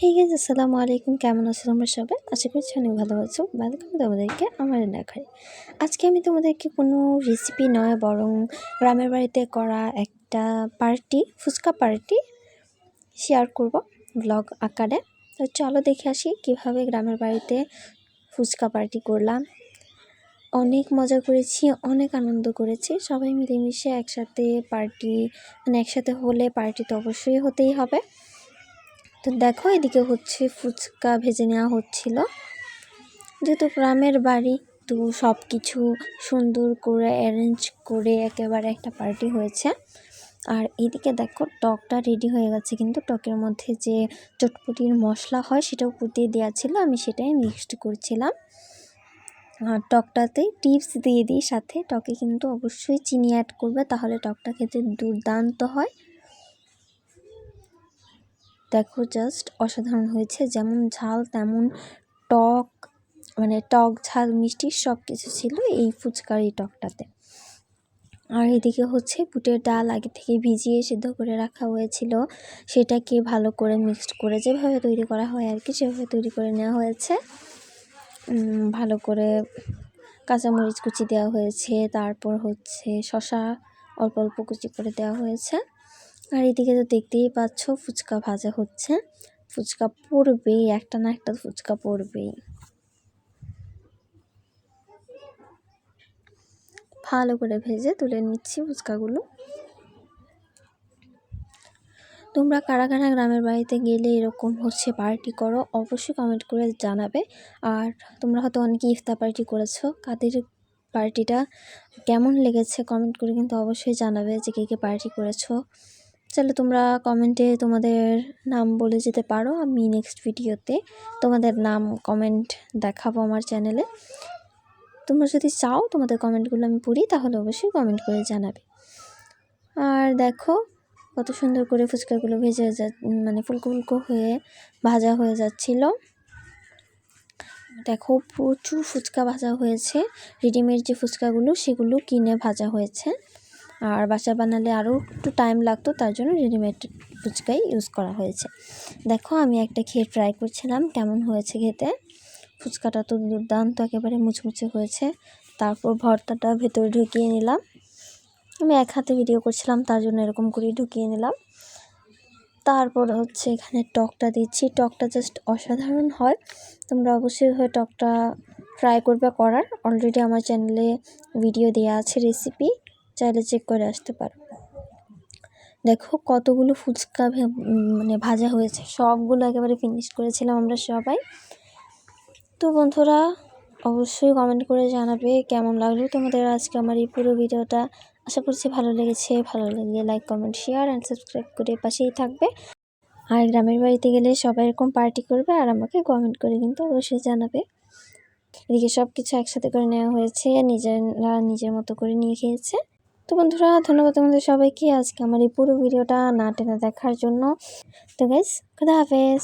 Hey guys, আসসালামু আলাইকুম। কেমন আছো তোমরা সবাই? আশা করছি অনেক ভালো আছো। ওয়েলকাম তোমাদেরকে আমার রান্নাঘরে। আজকে আমি তোমাদেরকে কোনো রেসিপি নয়, বরং গ্রামের বাড়িতে করা একটা ফুচকা পার্টি শেয়ার করব ব্লগ আকারে। তো চলো দেখে আসি কীভাবে গ্রামের বাড়িতে ফুচকা পার্টি করলাম। অনেক মজা করেছি, অনেক আনন্দ করেছি। সবাই মিলেমিশে একসাথে একসাথে হলে পার্টি তো অবশ্যই হতেই হবে। তো দেখো, এদিকে হচ্ছে ফুচকা ভেজে নেওয়া হচ্ছিল। যেহেতু গ্রামের বাড়ি, তো সব কিছু সুন্দর করে অ্যারেঞ্জ করে একেবারে একটা পার্টি হয়েছে। আর এদিকে দেখো, টকটা রেডি হয়ে গেছে, কিন্তু টকের মধ্যে যে চটপটির মশলা হয় সেটাও পুড়িয়ে দেওয়া ছিল, আমি সেটাই মিক্সড করছিলাম। আর টকটাতে টিপস দিয়ে দিই, সাথে টকে কিন্তু অবশ্যই চিনি অ্যাড করবে, তাহলে টকটা খেতে দুর্দান্ত হয়। দেখো, জাস্ট অসাধারণ হয়েছে। যেমন ঝাল তেমন টক, টক ঝাল মিষ্টি সব কিছু ছিল এই ফুচকার এই টকটাতে। আর এদিকে হচ্ছে বুটের ডাল আগে থেকে ভিজিয়ে সিদ্ধ করে রাখা হয়েছিল, সেটাকে ভালো করে মিক্সড করে যেভাবে তৈরি করা হয় আর কি, সেভাবে তৈরি করে নেওয়া হয়েছে। ভালো করে কাঁচামরিচ কুচি দেওয়া হয়েছে, তারপর হচ্ছে শসা অল্প অল্প কুচি করে দেওয়া হয়েছে। আর এদিকে তো দেখতেই পাচ্ছ ফুচকা ভাজা হচ্ছে। ফুচকা পড়বেই, একটা না একটা ফুচকা পড়বেই। ভালো করে ভেজে তুলে নিচ্ছি ফুচকাগুলো। তোমরা কারা কারা গ্রামের বাড়িতে গেলে এরকম হচ্ছে পার্টি করো, অবশ্যই কমেন্ট করে জানাবে। আর তোমরা হয়তো অনেকে ইফতার পার্টি করেছো, কাদের পার্টিটা কেমন লেগেছে কমেন্ট করে কিন্তু অবশ্যই জানাবে যে কে কে পার্টি করেছো। চলো, তোমরা কমেন্টে তোমাদের নাম বলে যেতে পারো, আমি নেক্সট ভিডিওতে তোমাদের নাম কমেন্ট দেখাবো আমার চ্যানেলে। তোমরা যদি চাও তোমাদের কমেন্টগুলো আমি পড়ি, তাহলে অবশ্যই কমেন্ট করে জানাবে। আর দেখো কত সুন্দর করে ফুচকাগুলো ভেজে ফুলকো ফুলকো হয়ে ভাজা হয়ে যাচ্ছিল। দেখো, প্রচুর ফুচকা ভাজা হয়েছে। রেডিমেড যে ফুচকাগুলো সেগুলো কিনে ভাজা হয়েছে, আর বাসা বানালে আরও একটু টাইম লাগতো, তার জন্য রেডিমেড ফুচকাই ইউজ করা হয়েছে। দেখো, আমি একটা খেয়ে ট্রাই করছিলাম কেমন হয়েছে খেতে। ফুচকাটা তো দুর্দান্ত, একেবারে মুচমুচে হয়েছে। তারপর ভর্তাটা ভেতরে ঢুকিয়ে নিলাম। আমি এক হাতে ভিডিও করছিলাম, তার জন্য এরকম করেই ঢুকিয়ে নিলাম। তারপর হচ্ছে এখানে টকটা দিচ্ছি। টকটা জাস্ট অসাধারণ হয়, তোমরা অবশ্যই টকটা ট্রাই করবে করার। অলরেডি আমার চ্যানেলে ভিডিও দেওয়া আছে রেসিপি, চাইলে চেক করে আসতে পারো। দেখো কতগুলো ফুচকা ভাজা হয়েছে, সবগুলো একেবারে ফিনিশ করেছিলাম আমরা সবাই। তো বন্ধুরা, অবশ্যই কমেন্ট করে জানাবে কেমন লাগলো তোমাদের আজকে আমার এই পুরো ভিডিওটা। আশা করছি ভালো লেগেছে। ভালো লাগলে like, comment, share and subscribe করে পাশেই থাকবে। আর গ্রামের বাড়িতে গেলে সবাই এরকম পার্টি করবে, আর আমাকে কমেন্ট করে কিন্তু অবশ্যই জানাবে। এদিকে সব কিছু একসাথে করে নেওয়া হয়েছে, নিজের মতো করে নিয়ে খেয়েছে। তো বন্ধুরা, ধন্যবাদ তোমাদের সবাইকে আজকে আমার এই পুরো ভিডিওটা না টেনে দেখার জন্য। তো গাইস, খুদা হাফেজ।